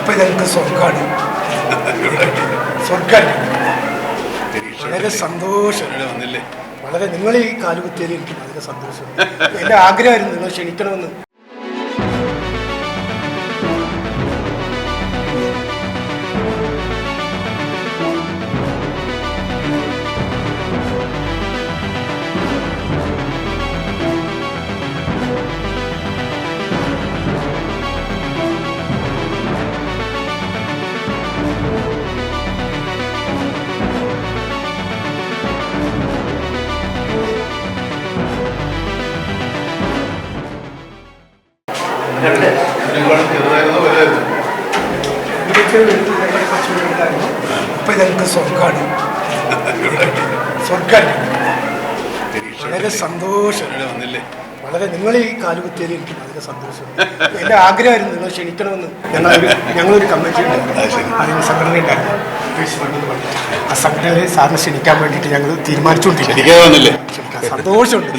ഇപ്പം ഞങ്ങൾക്ക് സ്വർഗ്ഗമാണ്. സ്വർഗ്ഗമാണ്. വളരെ സന്തോഷം. വളരെ നിങ്ങൾ ഈ കാലുകുത്തിയിൽ എനിക്ക് വളരെ സന്തോഷം. എൻ്റെ ആഗ്രഹമായിരുന്നു നിങ്ങൾ ക്ഷണിക്കണമെന്ന്. ഇപ്പൊ ഞങ്ങൾക്ക് സ്വർഗ്ഗമാണ്. സ്വർഗ്ഗമാണ്. വളരെ സന്തോഷം. വളരെ നിങ്ങൾ ഈ കാലുകുത്തിയിൽ എനിക്ക് വളരെ സന്തോഷം. എൻ്റെ ആഗ്രഹമായിരുന്നു നിങ്ങൾ ക്ഷണിക്കണമെന്ന്. ഞങ്ങളൊരു കമ്മിറ്റി ഉണ്ടായിരുന്നു, അതിന് സംഘടന ഉണ്ടായിരുന്നു. ആ സംഘടനയെ സാറിനെ ക്ഷണിക്കാൻ വേണ്ടിയിട്ട് ഞങ്ങൾ തീരുമാനിച്ചുകൊണ്ടിരിക്കുകയാണ്. സന്തോഷമുണ്ട്.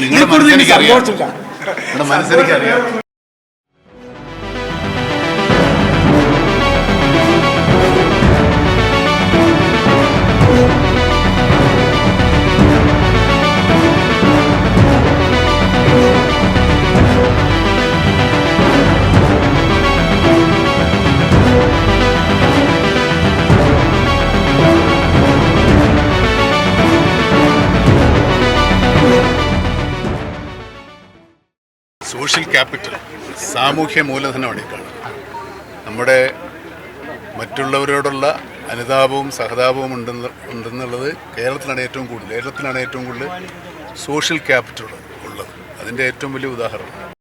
സന്തോഷമില്ല. സോഷ്യൽ ക്യാപിറ്റൽ, സാമൂഹ്യ മൂലധനമാണ് ഈ കാണുന്നത്. നമ്മുടെ മറ്റുള്ളവരോടുള്ള അനുതാപവും സഹതാപവും ഉണ്ടെന്നുള്ളത് കേരളത്തിലാണ് ഏറ്റവും കൂടുതൽ സോഷ്യൽ ക്യാപിറ്റൽ ഉള്ളത്. അതിൻ്റെ ഏറ്റവും വലിയ ഉദാഹരണം